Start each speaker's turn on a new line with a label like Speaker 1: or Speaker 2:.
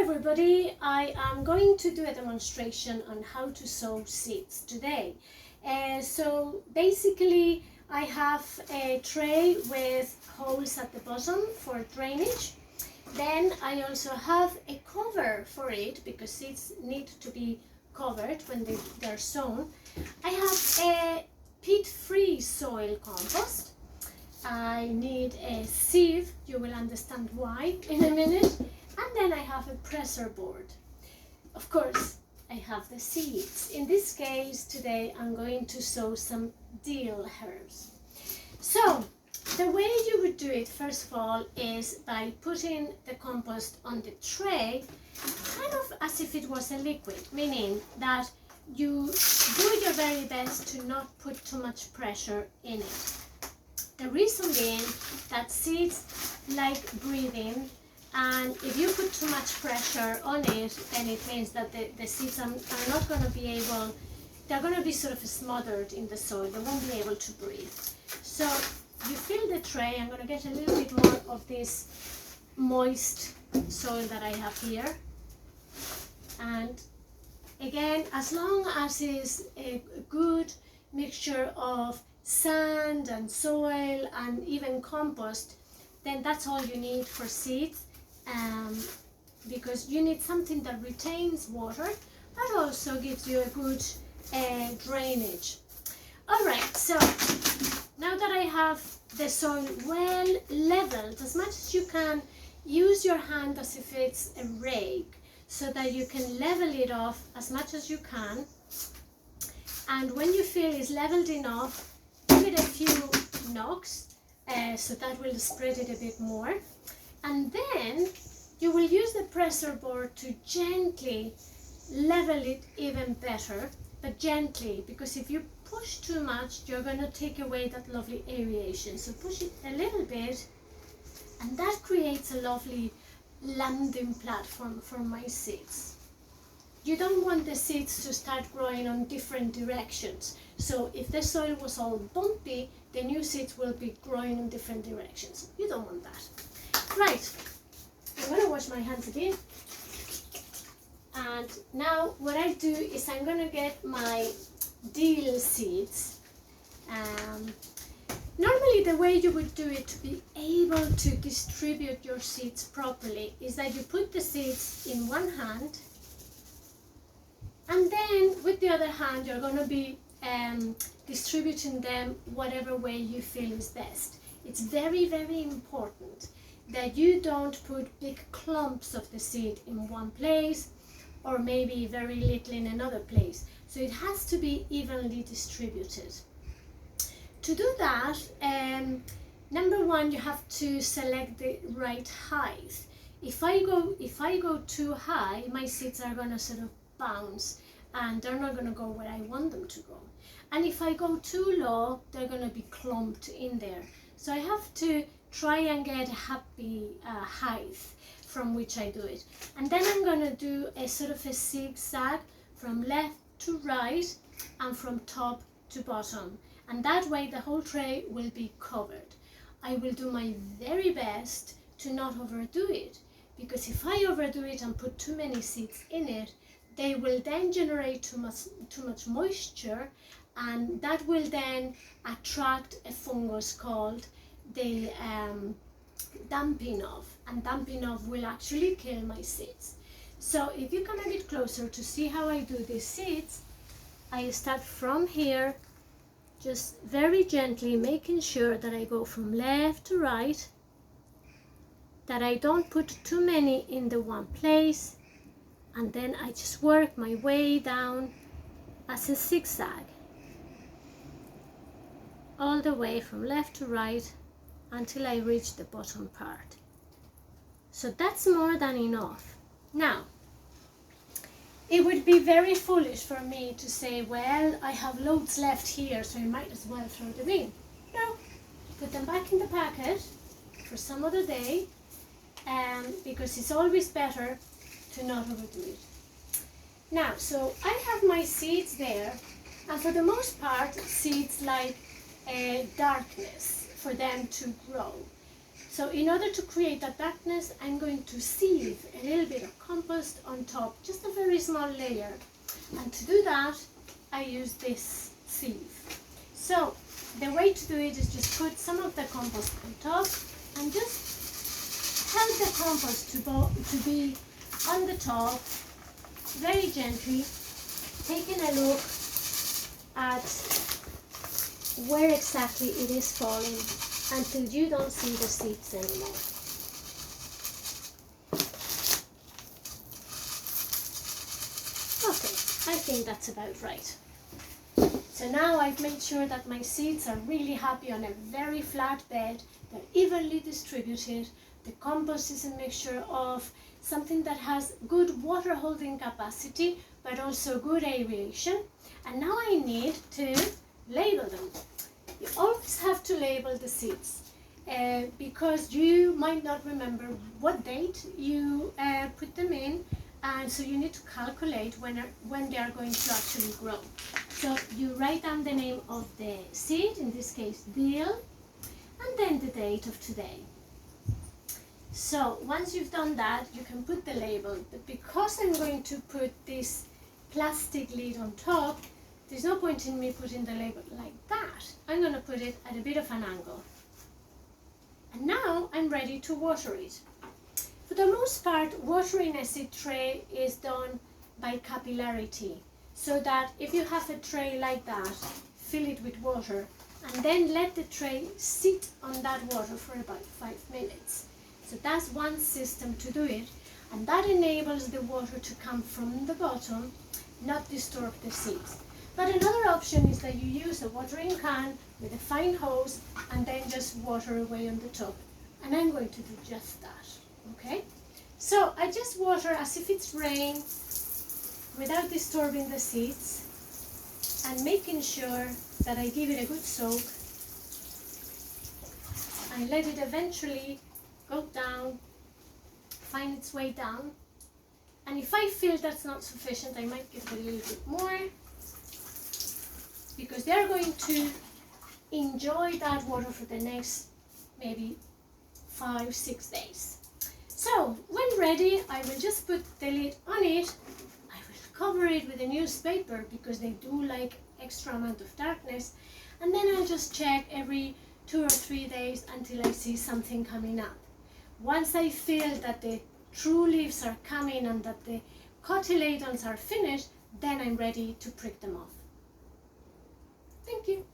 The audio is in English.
Speaker 1: everybody, I am going to do a demonstration on how to sow seeds today. So basically I have a tray with holes at the bottom for drainage. Then I also have a cover for it because seeds need to be covered when they're sown. I have a peat-free soil compost. I need a sieve, you will understand why in a minute. And then I have a presser board. Of course, I have the seeds. In this case, today I'm going to sow some dill herbs. So, the way you would do it, first of all, is by putting the compost on the tray, kind of as if it was a liquid, meaning that you do your very best to not put too much pressure in it. The reason being that seeds like breathing, and if you put too much pressure on it, then it means that the seeds are not going to be able, they're going to be sort of smothered in the soil, they won't be able to breathe. So you fill the tray. I'm going to get a little bit more of this moist soil that I have here. And again, as long as it's a good mixture of sand and soil and even compost, then that's all you need for seeds, because you need something that retains water but also gives you a good drainage. Alright, so now that I have the soil well leveled, as much as you can, use your hand as if it's a rake so that you can level it off as much as you can. And when you feel it's leveled enough, give it a few knocks, so that will spread it a bit more. And then you will use the presser board to gently level it even better, but gently, because if you push too much, you're going to take away that lovely aeration. So push it a little bit, and that creates a lovely landing platform for my seeds. You don't want the seeds to start growing on different directions. So if the soil was all bumpy, the new seeds will be growing in different directions. You don't want that. Right, I'm going to wash my hands again. And now what I do is I'm going to get my dill seeds. Normally the way you would do it to be able to distribute your seeds properly is that you put the seeds in one hand, and then with the other hand you're going to be distributing them whatever way you feel is best. It's very, very important that you don't put big clumps of the seed in one place or maybe very little in another place. So it has to be evenly distributed. To do that, number one, you have to select the right height. If I go too high, my seeds are going to sort of bounce and they're not going to go where I want them to go. And if I go too low, they're going to be clumped in there. So I have to try and get a happy height from which I do it. And then I'm going to do a sort of a zigzag from left to right and from top to bottom. And that way the whole tray will be covered. I will do my very best to not overdo it, because if I overdo it and put too many seeds in it, they will then generate too much moisture, and that will then attract a fungus called the damping off, and damping off will actually kill my seeds. So if you come a bit closer to see how I do these seeds, I start from here, just very gently making sure that I go from left to right, that I don't put too many in the one place, and then I just work my way down as a zigzag all the way from left to right until I reach the bottom part. So that's more than enough. Now, it would be very foolish for me to say, well, I have loads left here, so I might as well throw them in. No, put them back in the packet for some other day, because it's always better to not overdo it. Now, so I have my seeds there, and for the most part, seeds like darkness for them to grow. So in order to create that darkness, I'm going to sieve a little bit of compost compost on top, just a very small layer. And to do that, I use this sieve. So the way to do it is just put some of the compost on top and just help the compost to be on the top, very gently, taking a look at where exactly it is falling until you don't see the seeds anymore. Okay, I think that's about right. So now I've made sure that my seeds are really happy on a very flat bed. They're evenly distributed. The compost is a mixture of something that has good water holding capacity, but also good aeration. And now I need to label them. You always have to label the seeds because you might not remember what date you put them in, and so you need to calculate when they are going to actually grow. So you write down the name of the seed, in this case dill, and then the date of today. So once you've done that, you can put the label, but because I'm going to put this plastic lid on top, there's no point in me putting the label like that. I'm going to put it at a bit of an angle. And now I'm ready to water it. For the most part, watering a seed tray is done by capillarity. So that if you have a tray like that, fill it with water and then let the tray sit on that water for about 5 minutes. So that's one system to do it, and that enables the water to come from the bottom, not disturb the seeds. But another option is that you use a watering can with a fine hose and then just water away on the top. And I'm going to do just that, okay? So I just water as if it's rain without disturbing the seeds and making sure that I give it a good soak and let it eventually go down, find its way down. And if I feel that's not sufficient, I might give it a little bit more, because they're going to enjoy that water for the next maybe 5-6 days. So when ready, I will just put the lid on it. I will cover it with a newspaper because they do like extra amount of darkness, and then I'll just check every 2 or 3 days until I see something coming up. Once I feel that the true leaves are coming and that the cotyledons are finished, then I'm ready to prick them off. Thank you.